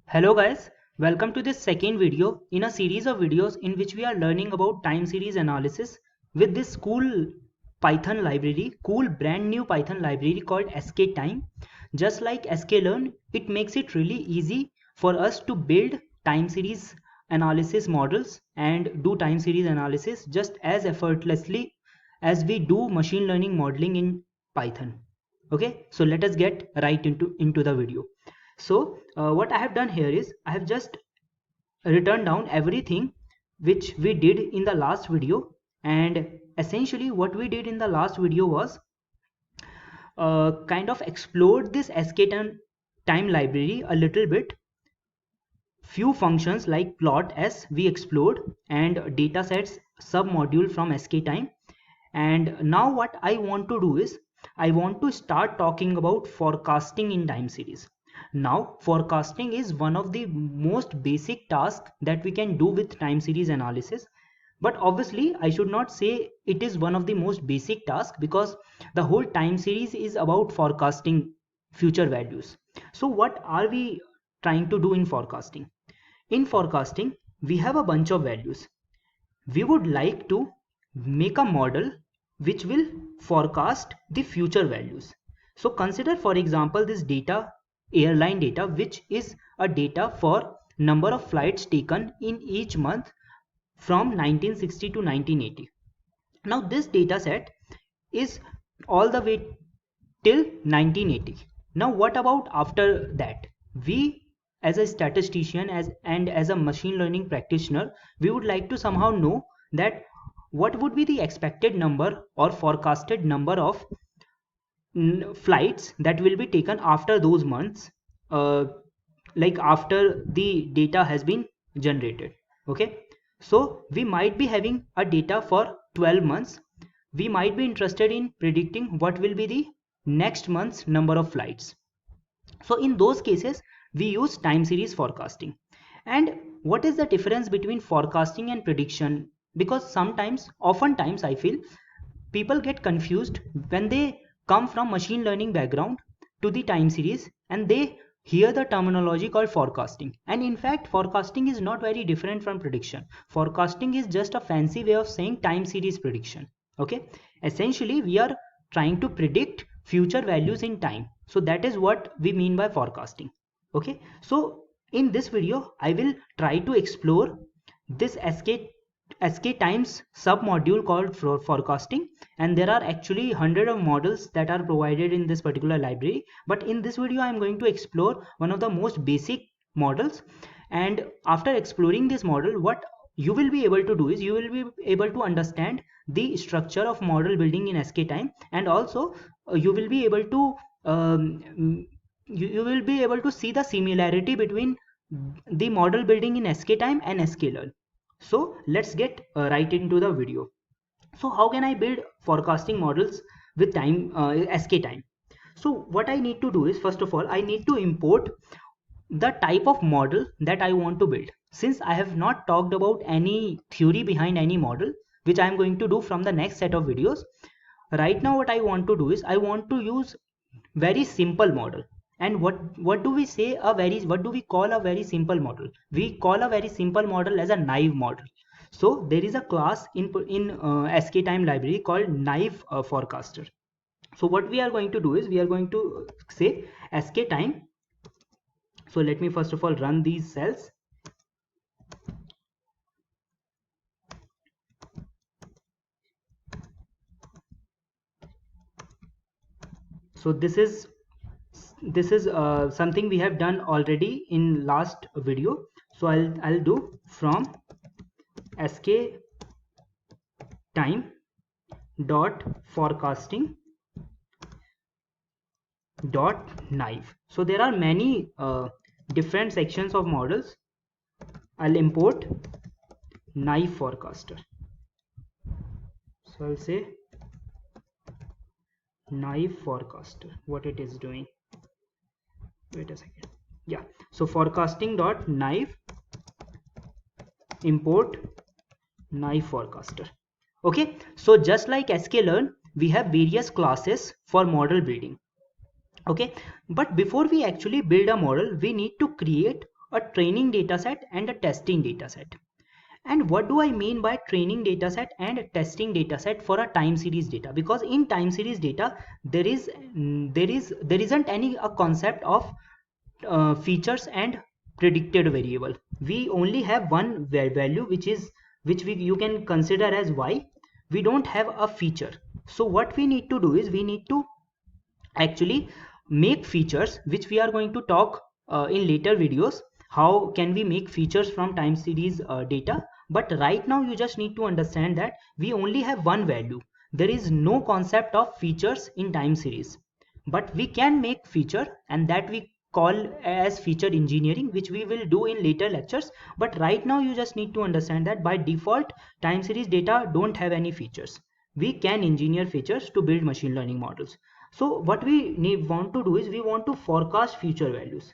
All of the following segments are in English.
Hello guys, welcome to this second video in a series of videos in which we are learning about time series analysis with this cool Python library, cool brand new Python library called skTime. Just like sklearn, it makes it really easy for us to build time series analysis models and do time series analysis just as effortlessly as we do machine learning modeling in Python. Okay, so let us get right into the video. So what I have done here is I have just written down everything which we did in the last video, and essentially what we did in the last video was kind of explored this skTime library a little bit. Few functions like plot s we explored and datasets submodule from skTime. And now what I want to do is I want to start talking about forecasting in time series. Now forecasting is one of the most basic tasks that we can do with time series analysis. But obviously I should not say it is one of the most basic tasks because the whole time series is about forecasting future values. So what are we trying to do in forecasting? In forecasting, we have a bunch of values. We would like to make a model which will forecast the future values. So consider for example this data, airline data, which is a data for number of flights taken in each month from 1960 to 1980. Now this data set is all the way till 1980. Now what about after that? We as a statistician and as a machine learning practitioner, we would like to somehow know that what would be the expected number or forecasted number of flights that will be taken after those months, like after the data has been generated. Okay, so we might be having a data for 12 months. We might be interested in predicting what will be the next month's number of flights. So in those cases we use time series forecasting. And what is the difference between forecasting and prediction? Because oftentimes I feel people get confused when they come from machine learning background to the time series and they hear the terminology called forecasting. And in fact forecasting is not very different from prediction. Forecasting is just a fancy way of saying time series prediction. Okay, essentially we are trying to predict future values in time. So that is what we mean by forecasting. Okay, so in this video I will try to explore this skTimes submodule called forecasting, and there are actually hundred of models that are provided in this particular library, but in this video I am going to explore one of the most basic models. And after exploring this model, what you will be able to do is you will be able to understand the structure of model building in skTime, and also you will be able to you will be able to see the similarity between the model building in skTime and sklearn. So let's get right into the video. So how can I build forecasting models with skTime? So what I need to do is, first of all I need to import the type of model that I want to build. Since I have not talked about any theory behind any model, which I am going to do from the next set of videos, right now what I want to do is I want to use very simple model. And what do we say a very what do we call a very simple model? We call a very simple model as a naive model. So there is a class in skTime library called naive forecaster. So what we are going to do is we are going to say skTime. So let me first of all run these cells. So this is something we have done already in last video. So I'll do from skTime dot forecasting dot naive. So there are many different sections of models. I'll import naive forecaster. So I'll say naive forecaster, what it is doing. Wait a second. Yeah, so forecasting dot naive, import naive forecaster. Okay, so just like sklearn, we have various classes for model building. Okay, but before we actually build a model, we need to create a training dataset and a testing dataset. And what do I mean by training dataset and testing dataset for a time series data? Because in time series data there isn't any a concept of features and predicted variable. We only have one value, which you can consider as y. We don't have a feature. So what we need to do is we need to actually make features, which we are going to talk in later videos. How can we make features from time series data? But right now you just need to understand that we only have one value. There is no concept of features in time series, but we can make feature, and that we call as feature engineering, which we will do in later lectures. But right now you just need to understand that by default time series data don't have any features. We can engineer features to build machine learning models. So what we want to do is we want to forecast future values.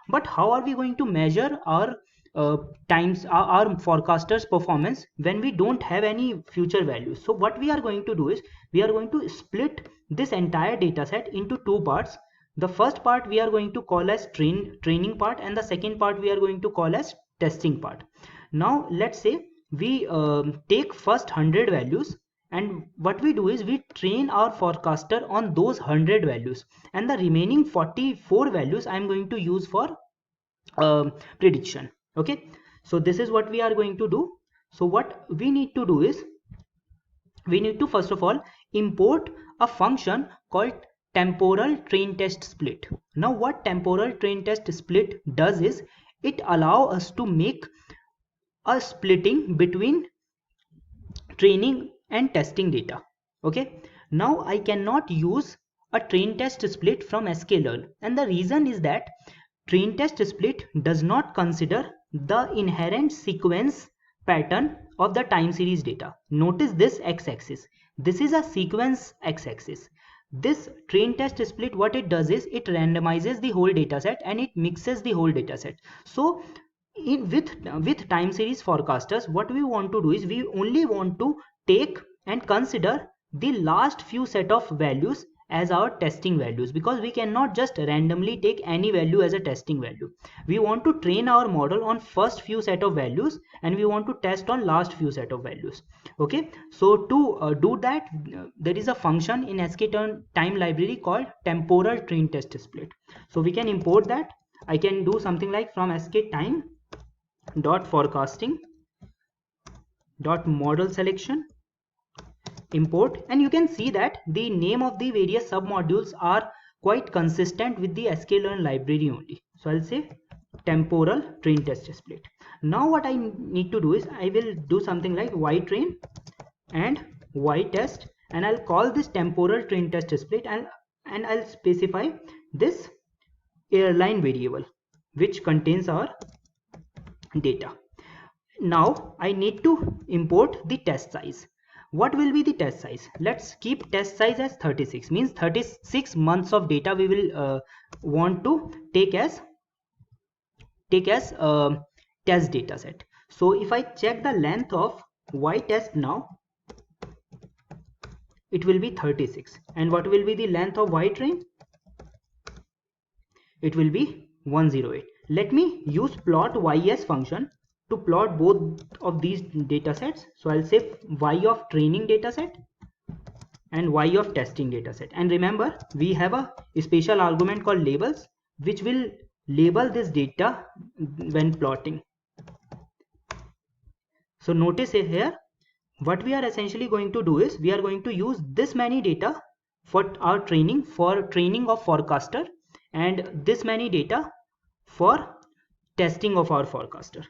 But how are we going to measure our our forecasters performance when we don't have any future values? So what we are going to do is we are going to split this entire data set into two parts. The first part we are going to call as training part, and the second part we are going to call as testing part. Now let's say we take first 100 values, and what we do is we train our forecaster on those 100 values, and the remaining 44 values I am going to use for prediction. Okay, so this is what we are going to do. So what we need to do is we need to first of all import a function called temporal train test split. Now what temporal train test split does is it allows us to make a splitting between training and testing data. Okay, now I cannot use a train test split from sklearn, and the reason is that train test split does not consider the inherent sequence pattern of the time series data. Notice this x-axis. This is a sequence x-axis. This train test split, what it does is it randomizes the whole dataset and it mixes the whole dataset. So with time series forecasters, what we want to do is we only want to take and consider the last few set of values as our testing values, because we cannot just randomly take any value as a testing value. We want to train our model on first few set of values and we want to test on last few set of values. Okay, so to do that, there is a function in skTime library called temporal train test split. So we can import that. I can do something like from skTime dot forecasting dot model selection import, and you can see that the name of the various submodules are quite consistent with the sklearn library only. So I'll say temporal train test split. Now what I need to do is I will do something like ytrain and ytest, and I'll call this temporal train test split, and I'll specify this airline variable which contains our data. Now I need to import the test size. What will be the test size? Let's keep test size as 36, means 36 months of data we will want to take as test data set. So if I check the length of ytest now, it will be 36. And what will be the length of ytrain? It will be 108. Let me use plot ys function to plot both of these data sets. So I'll say y of training data set and y of testing data set. And remember, we have a special argument called labels, which will label this data when plotting. So notice here, what we are essentially going to do is we are going to use this many data for our training, of forecaster, and this many data for testing of our forecaster.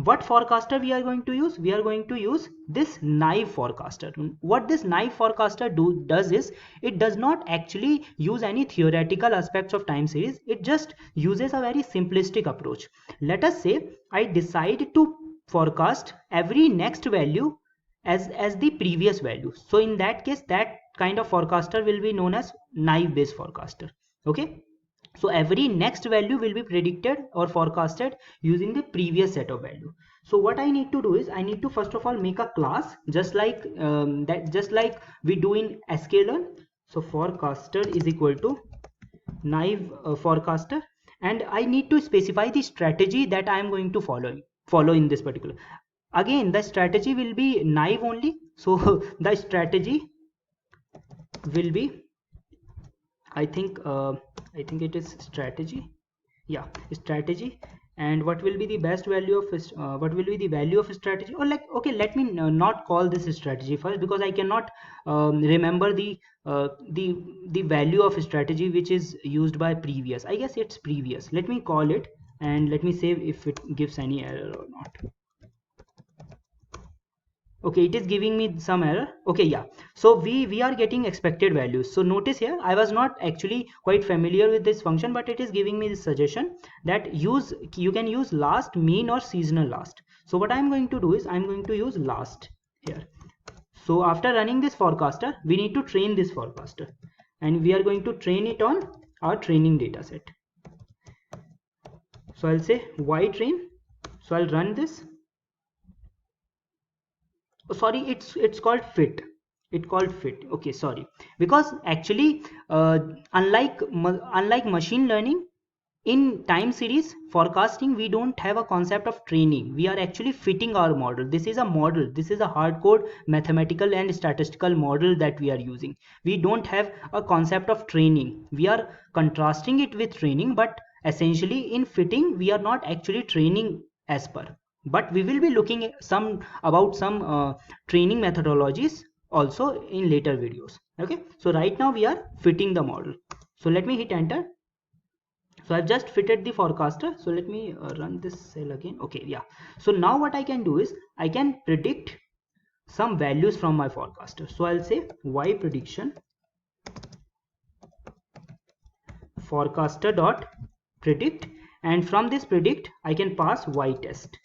What forecaster we are going to use? We are going to use this naive forecaster. What this naive forecaster does is it does not actually use any theoretical aspects of time series. It just uses a very simplistic approach. Let us say I decide to forecast every next value as the previous value. So in that case, that kind of forecaster will be known as naive based forecaster. Okay, so every next value will be predicted or forecasted using the previous set of value. So what I need to do is I need to first of all make a class, just like we do in sklearn. So forecaster is equal to naive forecaster, and I need to specify the strategy that I am going to follow in this particular. Again, the strategy will be naive only, so the strategy will be, I think it is strategy. Yeah, strategy. And what will be the best value of what will be the value of strategy, or like, okay, let me not call this strategy first, because I cannot remember the value of strategy which is used by previous. I guess it's previous. Let me call it, and let me save if it gives any error or not. Okay, it is giving me some error. Okay, yeah, so we are getting expected values. So notice here, I was not actually quite familiar with this function, but it is giving me this suggestion that you can use last, mean, or seasonal last. So what I'm going to do is I'm going to use last here. So after running this forecaster, we need to train this forecaster, and we are going to train it on our training data set. So I'll say y train. So I'll run this. Oh, sorry, it's called fit. It called fit. Okay, sorry, because actually unlike machine learning, in time series forecasting we don't have a concept of training. We are actually fitting our model. This is a model. This is a hardcore mathematical and statistical model that we are using. We don't have a concept of training. We are contrasting it with training, but essentially in fitting we are not actually training as per. But we will be looking at some about some training methodologies also in later videos. Okay, so right now we are fitting the model. So let me hit enter. So I've just fitted the forecaster. So let me run this cell again. Okay, yeah. So now what I can do is I can predict some values from my forecaster. So I'll say y prediction forecaster dot predict, and from this predict I can pass y test.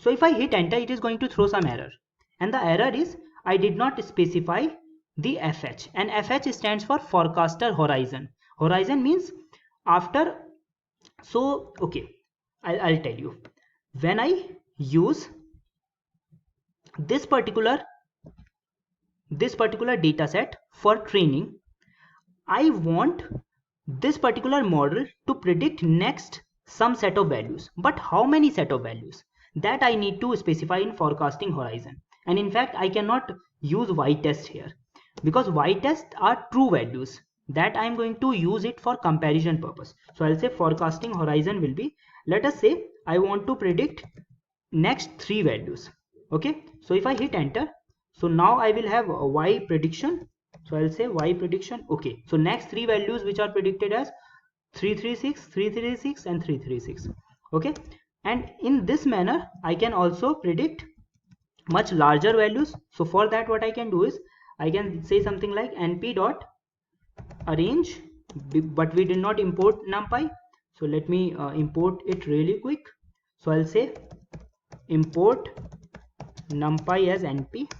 So if I hit enter, it is going to throw some error, and the error is I did not specify the FH, and FH stands for forecaster horizon. Horizon means after. So okay, I'll tell you, when I use this particular data set for training, I want this particular model to predict next some set of values. But how many set of values? That I need to specify in forecasting horizon. And in fact, I cannot use y-test here, because y-test are true values that I am going to use it for comparison purpose. So I'll say forecasting horizon will be, let us say I want to predict next 3 values. Okay, so if I hit enter, so now I will have a y prediction. So I'll say y prediction. Okay, so next 3 values which are predicted as 336, 336 and 336. Okay, and in this manner I can also predict much larger values. So for that, what I can do is I can say something like np dot arrange, but we did not import numpy. So let me import it really quick. So I'll say import numpy as np,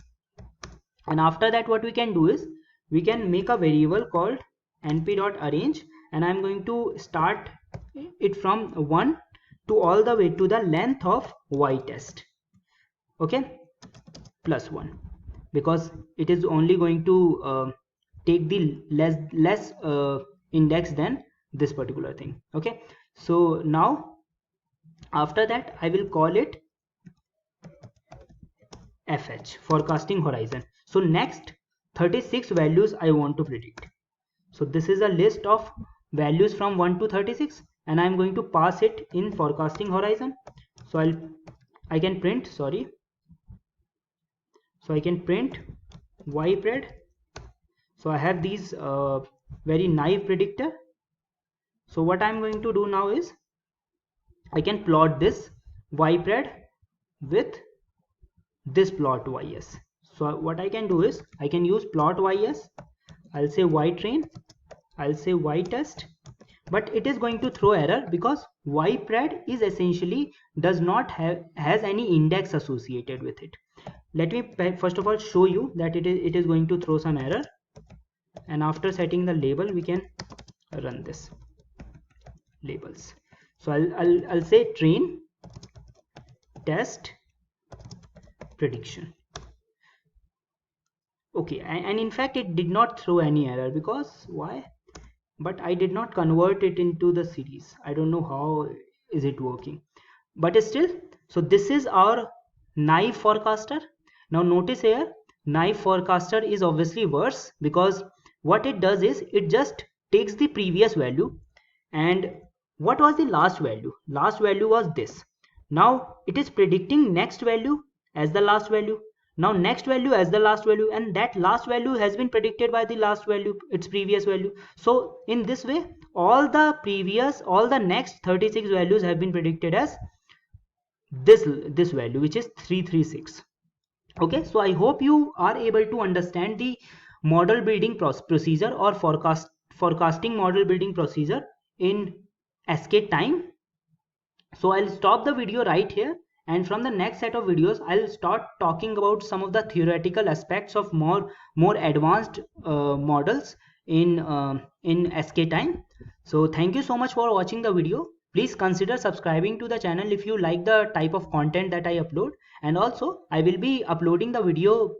and after that what we can do is we can make a variable called np.arrange, and I'm going to start it from 1 to all the way to the length of y-test. Okay, plus 1, because it is only going to take the less index than this particular thing. Okay, so now after that I will call it FH, forecasting horizon. So next 36 values I want to predict. So this is a list of values from 1 to 36, and I'm going to pass it in forecasting horizon. So I can print, sorry. So I can print ypred. So I have these very naive predictor. So what I'm going to do now is I can plot this ypred with this plot ys. So what I can do is I can use plot ys. I'll say y train, I'll say y test, but it is going to throw error because ypred is essentially does not has any index associated with it. Let me first of all show you that it is going to throw some error, and after setting the label we can run this labels. So I'll say train test prediction. Okay, and in fact it did not throw any error, because why? but I did not convert it into the series. I don't know how is it working, but still. So this is our knife forecaster. Now notice here, knife forecaster is obviously worse, because what it does is it just takes the previous value, and what was the last value? Last value was this. Now it is predicting next value as the last value, now next value as the last value, and that last value has been predicted by the last value, its previous value. So in this way, all the next 36 values have been predicted as this value, which is 336. Okay, so I hope you are able to understand the model building procedure, or forecasting model building procedure in SKTime. So I'll stop the video right here, and from the next set of videos I'll start talking about some of the theoretical aspects of more advanced models in SKTime. So thank you so much for watching the video. Please consider subscribing to the channel if you like the type of content that I upload, and also I will be uploading the video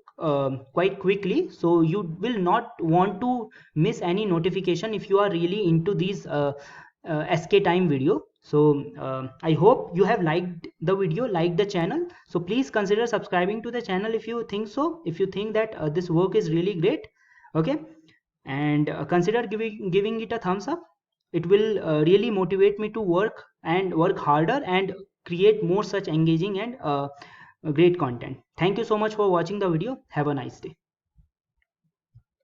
quite quickly, so you will not want to miss any notification if you are really into these SKTime video. So I hope you have liked the video, liked the channel. So please consider subscribing to the channel if you think so, if you think that this work is really great. Okay, and consider giving it a thumbs up. It will really motivate me to work harder and create more such engaging and great content. Thank you so much for watching the video. Have a nice day.